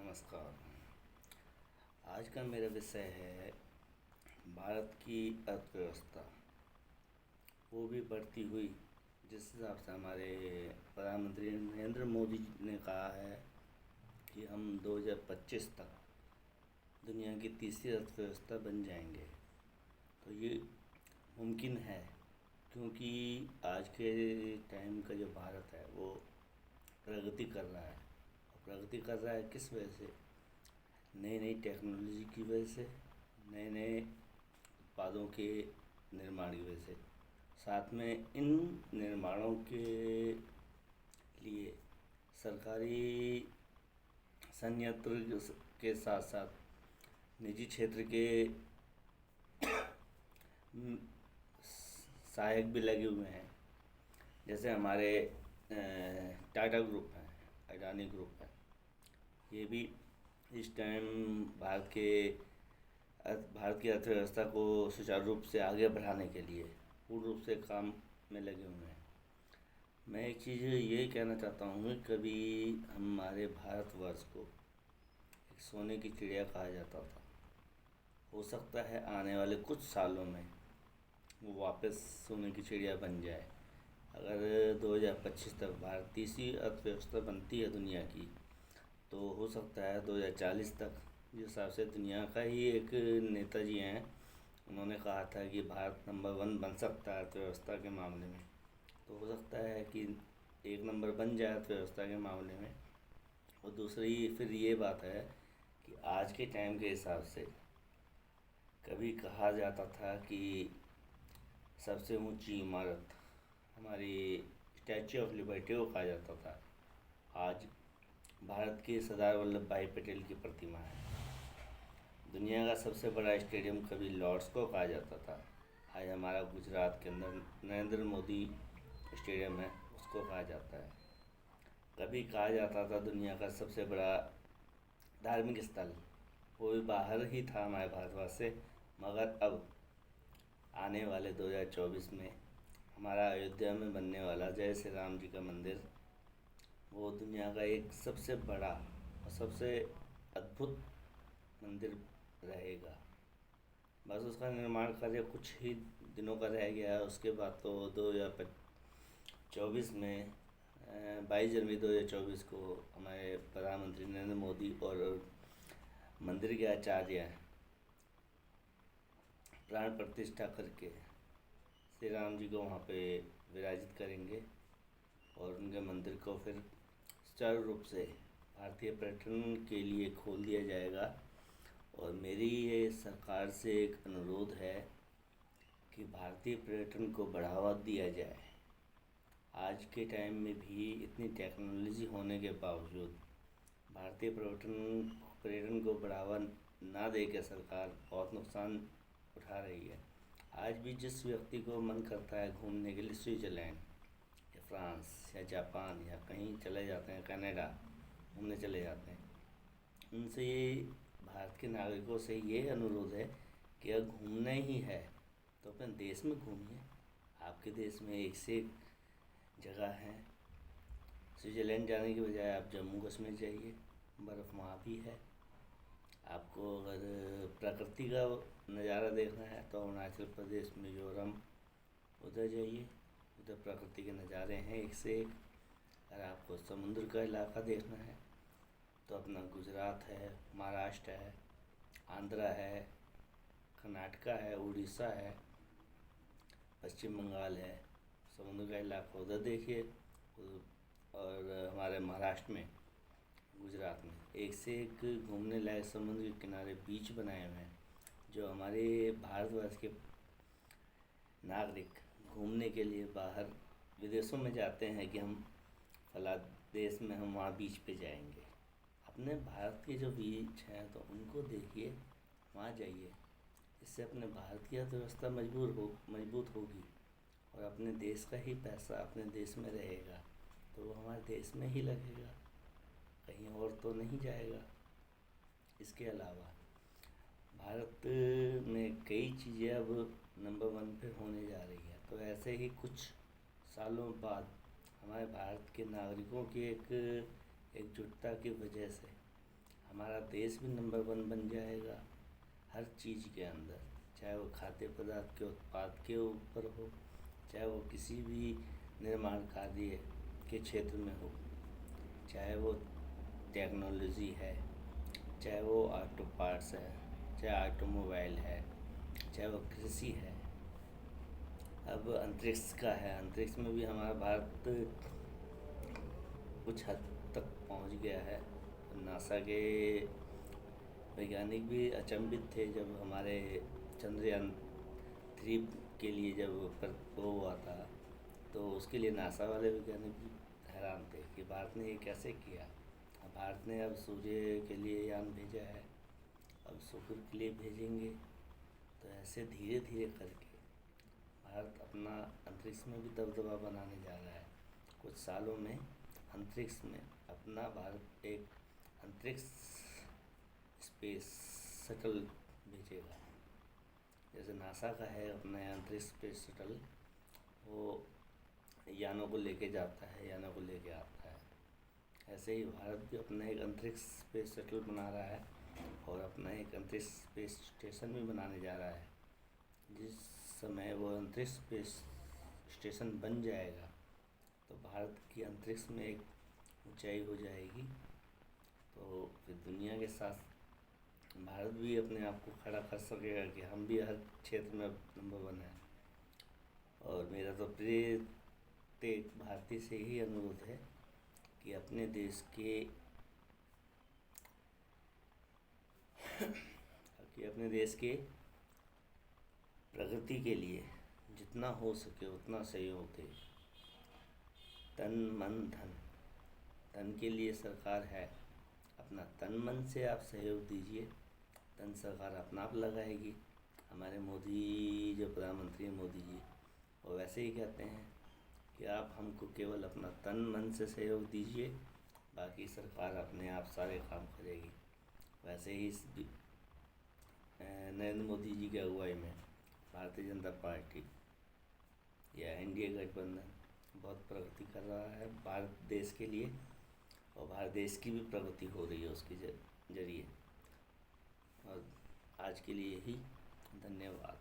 नमस्कार। आज का मेरा विषय है भारत की अर्थव्यवस्था। वो भी बढ़ती हुई, जिस हिसाब से हमारे प्रधानमंत्री नरेंद्र मोदी जी ने कहा है कि हम 2025 तक दुनिया की तीसरी अर्थव्यवस्था बन जाएंगे। तो ये मुमकिन है, क्योंकि आज के टाइम का जो भारत है वो प्रगति कर रहा है। प्रगति कर रहा है किस वजह से? नई नई टेक्नोलॉजी की वजह से, नए नए उत्पादों के निर्माण की वजह से। साथ में इन निर्माणों के लिए सरकारी संयंत्र के साथ साथ निजी क्षेत्र के सहायक भी लगे हुए हैं। जैसे हमारे टाटा ग्रुप है, अडानी ग्रुप है। ये भी इस टाइम भारत की अर्थव्यवस्था को सुचारू रूप से आगे बढ़ाने के लिए पूर्ण रूप से काम में लगे हुए हैं। मैं एक चीज़ ये कहना चाहता हूँ, कभी हमारे भारतवर्ष को एक सोने की चिड़िया कहा जाता था। हो सकता है आने वाले कुछ सालों में वो वापस सोने की चिड़िया बन जाए। अगर 2025 तक भारत तीसरी अर्थव्यवस्था बनती है दुनिया की, तो हो सकता है 2040 तक, जिस हिसाब से दुनिया का ही एक नेताजी हैं, उन्होंने कहा था कि भारत नंबर 1 बन सकता है अर्थव्यवस्था के मामले में। तो हो सकता है कि एक नंबर बन जाए अर्थव्यवस्था के मामले में। और दूसरी फिर ये बात है कि आज के टाइम के हिसाब से कभी कहा जाता था कि सबसे ऊंची इमारत हमारी स्टैच्यू ऑफ लिबर्टी को कहा जाता था। आज भारत के सरदार वल्लभ भाई पटेल की प्रतिमा है। दुनिया का सबसे बड़ा स्टेडियम कभी लॉर्ड्स को कहा जाता था, आज हमारा गुजरात के अंदर नरेंद्र मोदी स्टेडियम है, उसको कहा जाता है। कभी कहा जाता था दुनिया का सबसे बड़ा धार्मिक स्थल, वो भी बाहर ही था हमारे भारतवर्ष से। मगर अब आने वाले 2024 में हमारा अयोध्या में बनने वाला जय श्री राम जी का मंदिर, वो दुनिया का एक सबसे बड़ा और सबसे अद्भुत मंदिर रहेगा। बस उसका निर्माण कार्य कुछ ही दिनों का रह गया है। उसके बाद तो 2024 में 22 जनवरी 2024 को हमारे प्रधानमंत्री नरेंद्र मोदी और मंदिर के आचार्य प्राण प्रतिष्ठा करके श्री राम जी को वहाँ पे विराजित करेंगे और उनके मंदिर को फिर सुचारू रूप से भारतीय पर्यटन के लिए खोल दिया जाएगा। और मेरी ये सरकार से एक अनुरोध है कि भारतीय पर्यटन को बढ़ावा दिया जाए। आज के टाइम में भी इतनी टेक्नोलॉजी होने के बावजूद भारतीय पर्यटन को बढ़ावा ना दे के सरकार बहुत नुकसान उठा रही है। आज भी जिस व्यक्ति को मन करता है घूमने के लिए स्विट्ज़रलैंड या फ्रांस या जापान या कहीं चले जाते हैं, कनाडा घूमने चले जाते हैं। उनसे ये भारत के नागरिकों से ये अनुरोध है कि अगर घूमना ही है तो अपने देश में घूमिए। आपके देश में एक से एक जगह है। स्विट्ज़रलैंड जाने के बजाय आप जम्मू कश्मीर जाइए, बर्फ़ वहाँ भी है। आपको अगर प्रकृति का नज़ारा देखना है तो अरुणाचल प्रदेश, मिज़ोरम, उधर जाइए, उधर प्रकृति के नज़ारे हैं एक से एक। अगर आपको समुद्र का इलाका देखना है तो अपना गुजरात है, महाराष्ट्र है, आंध्रा है, कर्नाटका है, उड़ीसा है, पश्चिम बंगाल है, समुद्र का इलाका उधर देखिए। और हमारे महाराष्ट्र में, गुजरात में एक से एक घूमने लायक समुद्र के किनारे बीच बनाए हुए हैं, जो हमारे भारतवर्ष के नागरिक घूमने के लिए बाहर विदेशों में जाते हैं कि हम फला देश में हम वहाँ बीच पे जाएंगे। अपने भारत के जो बीच हैं तो उनको देखिए, वहाँ जाइए। इससे अपने भारत की अर्थव्यवस्था मजबूत होगी और अपने देश का ही पैसा अपने देश में रहेगा, तो वो हमारे देश में ही लगेगा, कहीं और तो नहीं जाएगा। इसके अलावा भारत में कई चीज़ें अब नंबर 1 पे होने जा रही है। तो ऐसे ही कुछ सालों बाद हमारे भारत के नागरिकों की एक एकजुटता की वजह से हमारा देश भी नंबर 1 बन जाएगा हर चीज़ के अंदर, चाहे वो खाद्य पदार्थ के उत्पाद के ऊपर हो, चाहे वो किसी भी निर्माण कार्य के क्षेत्र में हो, चाहे वो टेक्नोलॉजी है, चाहे वो ऑटो पार्ट्स है, चाहे ऑटोमोबाइल है, चाहे वो कृषि है। अब अंतरिक्ष का है, अंतरिक्ष में भी हमारा भारत कुछ हद तक पहुंच गया है। नासा के वैज्ञानिक भी अचंभित थे जब हमारे चंद्रयान 3 के लिए जब वो हुआ था, तो उसके लिए नासा वाले वैज्ञानिक भी हैरान थे कि भारत ने ये कैसे किया। भारत ने अब सूर्य के लिए यान भेजा है, अब शुक्र के लिए भेजेंगे। तो ऐसे धीरे धीरे करके भारत अपना अंतरिक्ष में भी दबदबा बनाने जा रहा है। कुछ सालों में अंतरिक्ष में अपना भारत एक अंतरिक्ष स्पेस शटल भेजेगा। जैसे नासा का है अपना अंतरिक्ष स्पेस शटल, वो यानों को लेके जाता है, यानों को लेके आता है। ऐसे ही भारत भी अपना एक अंतरिक्ष स्पेस शटल बना रहा है और अपना एक अंतरिक्ष स्पेस स्टेशन भी बनाने जा रहा है। जिस समय वो अंतरिक्ष स्पेस स्टेशन बन जाएगा तो भारत की अंतरिक्ष में एक ऊंचाई हो जाएगी। तो फिर दुनिया के साथ भारत भी अपने आप को खड़ा कर सकेगा कि हम भी हर क्षेत्र में नंबर 1 है। और मेरा तो प्रत्येक भारतीय से ही अनुरोध है कि अपने देश के प्रगति के लिए जितना हो सके उतना सहयोग दे। तन मन धन, धन के लिए सरकार है, अपना तन मन से आप सहयोग दीजिए, धन सरकार अपना आप लगाएगी। हमारे मोदी जो प्रधानमंत्री हैं मोदी जी, वो वैसे ही कहते हैं कि आप हमको केवल अपना तन मन से सहयोग दीजिए, बाकी सरकार अपने आप सारे काम करेगी। वैसे ही नरेंद्र मोदी जी की अगुवाई में भारतीय जनता पार्टी या एनडीए गठबंधन बहुत प्रगति कर रहा है भारत देश के लिए, और भारत देश की भी प्रगति हो रही है उसके जरिए। और आज के लिए यही, धन्यवाद।